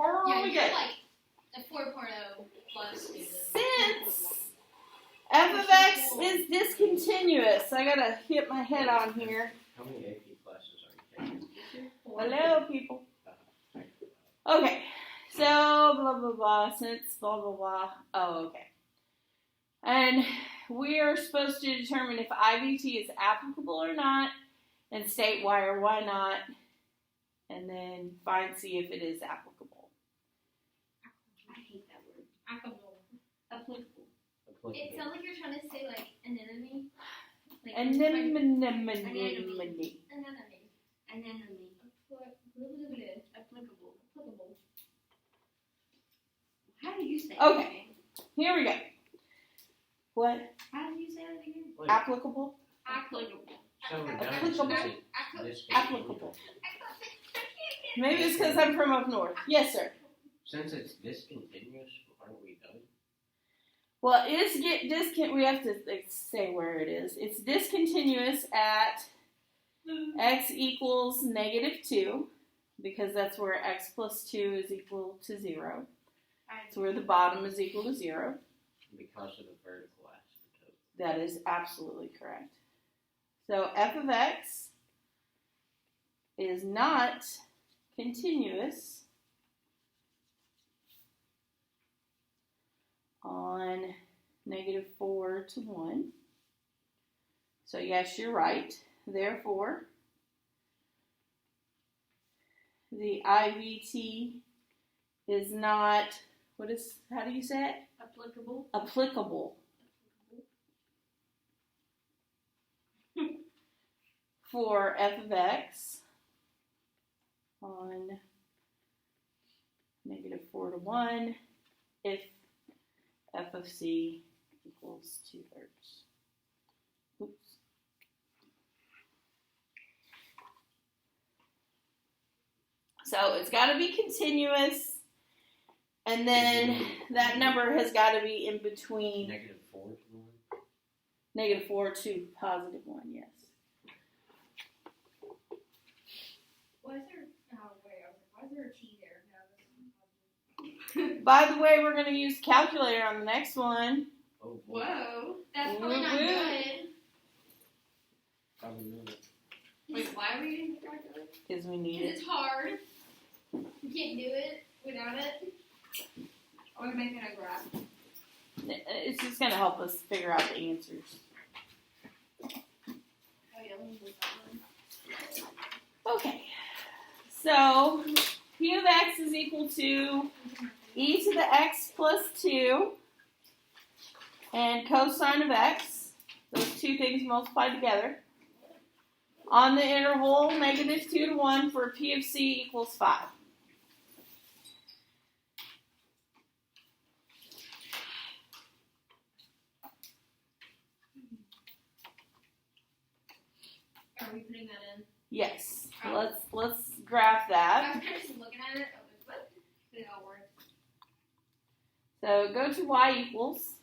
Yeah, we you're good. like a 4.0 plus student. Since f of x is discontinuous, I gotta hit my head on here. How many AP classes are you taking? Hello, people. Okay, so blah blah blah. Since blah blah blah. Oh, okay. And we are supposed to determine if IVT is applicable or not, and state why or why not, and then see if it is applicable. I hate that word. Applicable. Applicable. It sounds like you're trying to say like anemone. Like Anemone. Anemone. Applicable. How do you say it? Okay, here we go. What? How do you say it again? Wait, Applicable? Applicable. so we're done Applicable. with this Applicable. Maybe it's because I'm from up north. Yes, sir. Since it's discontinuous, aren't we done? Well, we have to say where it is. It's discontinuous at x equals -2, because that's where x plus 2 is equal to 0. It's where the bottom is equal to 0. Because of the vertical asymptote. That is absolutely correct. So f of x is not continuous on -4 to 1. So yes, you're right. Therefore, the IVT is not, how do you say it? Applicable. For f of x on -4 to 1 if f of c equals 2/3. Oops. So it's got to be continuous, and then that number has got to be in between -4 to 1? -4 to +1, yes. Why is there a T there? By the way, we're going to use calculator on the next one. Oh, boy. Whoa. That's probably not Woo-woo. good. Probably not. Wait, why are we using the calculator? Because we need Because it. it's hard. You can't do it without it. I want to make it a graph. It's just going to help us figure out the answers. Oh, yeah, let me move that one. Okay. So, p of x is equal to e to the x plus 2 and cosine of x. Those two things multiplied together. On the interval -2 to 1 for p of c equals 5. Are we putting that in? Yes. Let's graph that. I was kind of just looking at it. I was like, what? It all works. So go to y equals.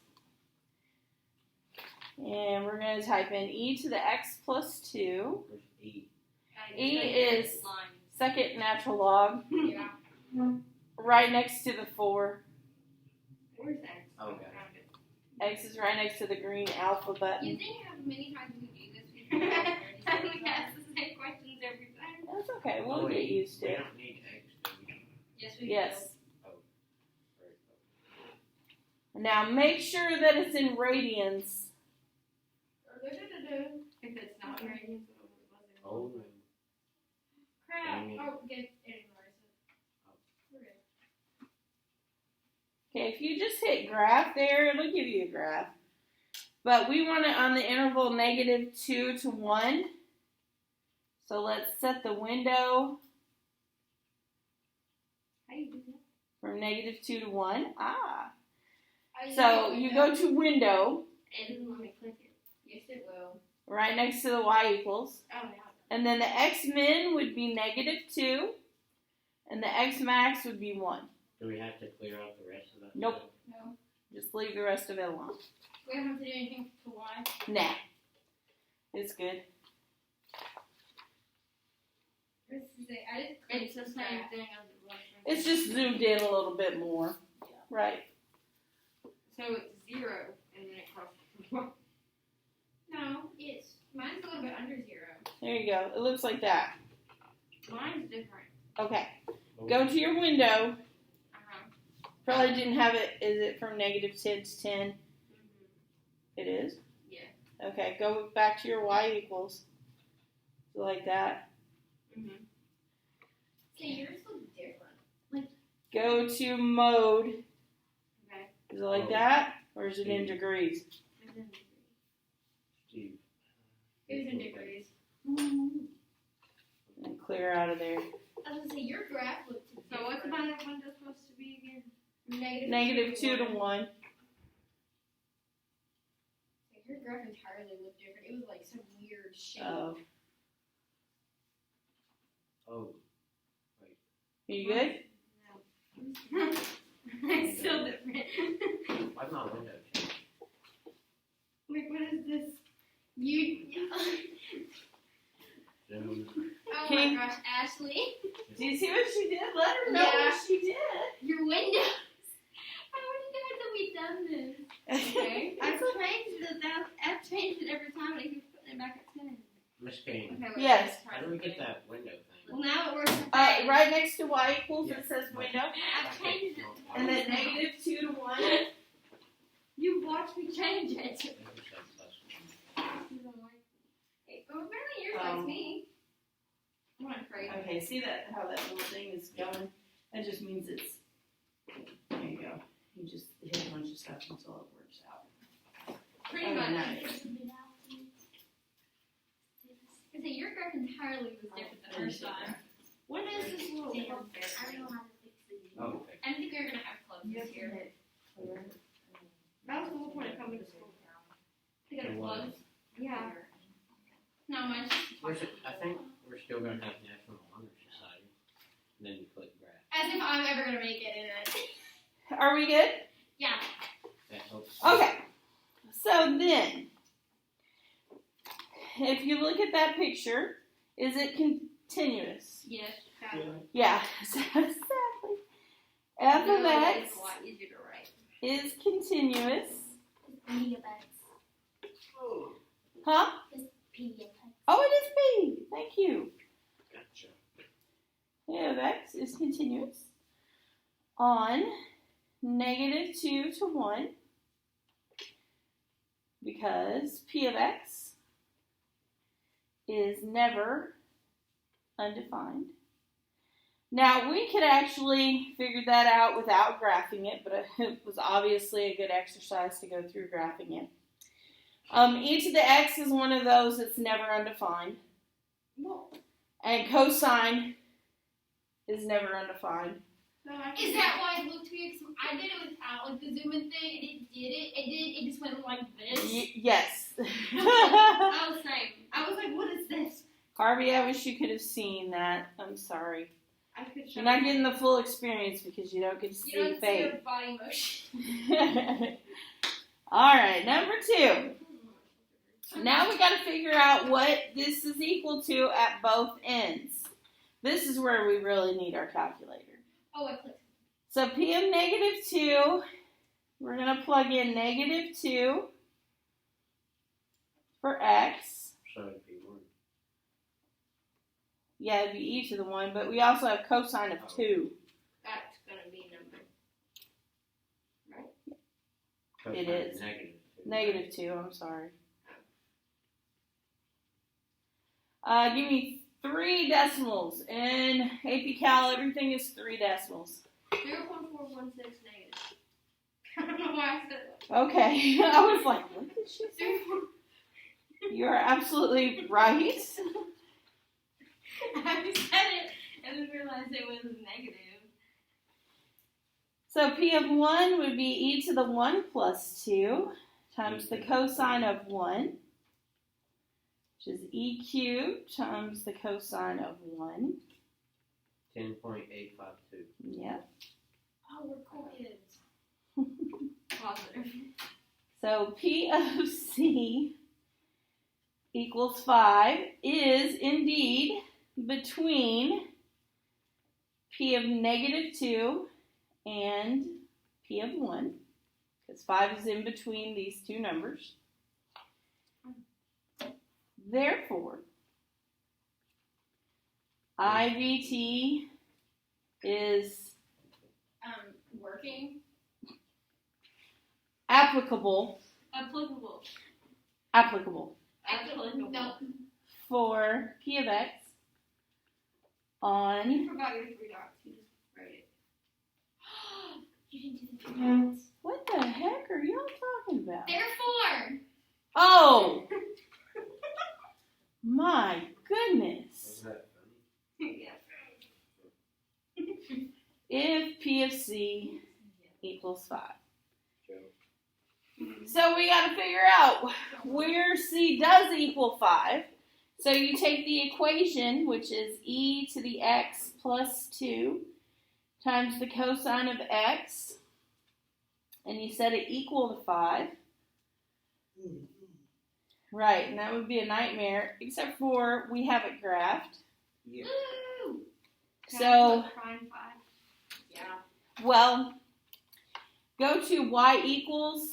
And we're going to type in e to the x plus 2. Where's 8? E is second natural log, Yeah. right next to the 4. Where's X? Oh, okay. X is right next to the green alpha button. You think how many times we do this? We ask the same questions every time. That's okay. We'll Oh, get wait. used to We it. don't need X, do we? Yes, we Yes. Right. Now make sure that it's in radians. do. If it's not right, Oh, no. Crap. Dang it. Oh, get it ignores it. We're good. Okay, if you just hit graph there, it'll give you a graph. But we want it on the interval -2 to 1. So let's set the window how you do that? from -2 to 1. Ah. I So know. you go to window, It doesn't let me click it. Yes, it will. right next to the y equals. Oh, yeah. And then the x min would be -2. And the x max would be 1. Do we have to clear out the rest of that? Nope. No. Just leave the rest of it alone. We don't have to do anything to Y. Nah. It's good. This is it. I just It's the same thing as the Russian It's just zoomed in a little bit more. Right. So it's 0 and then it crosses 1. No, mine's a little bit under 0. There you go. It looks like that. Mine's different. Okay. Go to your window. Uh-huh. Probably didn't have it. Is it from -10 to 10? Mm-hmm. It is? Yeah. Okay. Go back to your y equals. So like that. Mm-hmm. Okay, yours look different. Go to mode. Okay. Is it like that? Or is it in degrees? Steve. It was in degrees. And clear out of there. I was going to say, your graph looks different. So what's my window supposed to be again? -2 to 1. Your graph entirely looked different. It was like some weird shape. Oh. Oh. Are you good? No. It's still different. Why's my window changed? Wait, what is this? Zoom. Oh Okay. my gosh, Ashley. Do you see what she did? Let her know Yeah. what she did. Your windows. How many times have we done this? Okay. I've changed it every time and it keeps putting it back at 10. Miss Kane, Okay, wait, Yes. let's try how do we get that window thing? Well, now it works. Right next to y equals, Yeah. it says window. I've changed it. And then -2 to 1. You watch me change it. Hey, well, apparently yours likes me. I'm not crazy. Okay, see that how that little thing is going? That just means it's, there you go. You just hit a bunch of stuff until it works out. Pretty Oh, much. nice. I say your graph entirely was different than hers time. What is this little Damn. bug there? I don't know how to fix these. Oh, okay. I think we're gonna have clubs this year. That was the whole point of coming to school. They got It was. clubs. Yeah. No, mine's just I think we're still going to have National Honor Society. And then you click graph. as if I'm ever gonna make it in it. Are we good? Yeah. That helps. Okay. So then, if you look at that picture, is it continuous? Yes. Yeah. So exactly. F of X It's a lot easier to write. is continuous. PFX. Huh? PFX. Oh, it is B. Thank you. Gotcha. F of X is continuous on -2 to 1 because P of X is never undefined. Now, we could actually figure that out without graphing it, but it was obviously a good exercise to go through graphing it. E to the X is one of those that's never undefined. And cosine is never undefined. Is that why it looked weird? 'Cause I did it without like the zoom in thing, and it did it. It just went like this. Yes. I was saying. I was like, what is this? Harvey, I wish you could have seen that. I'm sorry. I could show You're not getting the full experience because you don't get to You see don't see Faye. your body motion. All right, number 2. Now we got to figure out what this is equal to at both ends. This is where we really need our calculator. Oh, I clicked. So P of -2, we're going to plug in -2 for X. So it'd be 1. Yeah, it'd be e to the 1, but we also have cosine of 2. That's gonna be number. It is. -2. -2, I'm sorry. Give me 3 decimals. In AP Cal, everything is 3 decimals. 0.416 negative. I don't know why I said that. Okay, I was like, what did she say? You are absolutely right. I said it and then realized it was negative. So P of 1 would be e to the 1 plus 2 times the cosine of 1, which is e cubed times the cosine of 1. 10.852. Yep. Oh, we're cool kids. Positive. So P of C equals 5 is indeed between P of -2 and P of 1, because 5 is in between these two numbers. Therefore, IVT is Working. applicable Applicable. No. for P of X on, You forgot your 3 dots. You just wrote it. You didn't do the 3 dots. what the heck are y'all talking about? Therefore. Oh! My goodness. that funny? Yeah. If P of C equals 5. Joe. So we got to figure out where C does equal 5. So you take the equation, which is e to the x plus 2 times the cosine of x, and you set it equal to 5. Right, and that would be a nightmare, except for we have it graphed. Yeah. Woo! So, Prime 5. Yeah. well, go to y equals,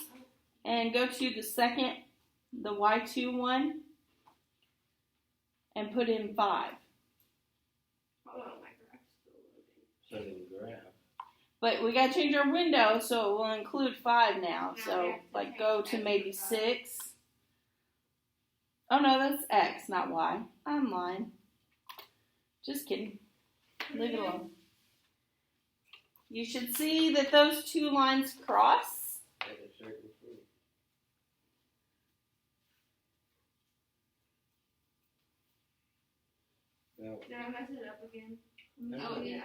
and go to the second, the y2 one, and put in 5. Hold on, my graph's still loading. So then graph. But we gotta change our window so it will include 5 now. Now we So, have to like, change go to X maybe to 5. 6. Oh no, that's X, not Y. I'm lying. Just kidding. Leave it alone. You should see that those two lines cross. At a certain point. Well, Did I mess it up again? No. Oh, yeah.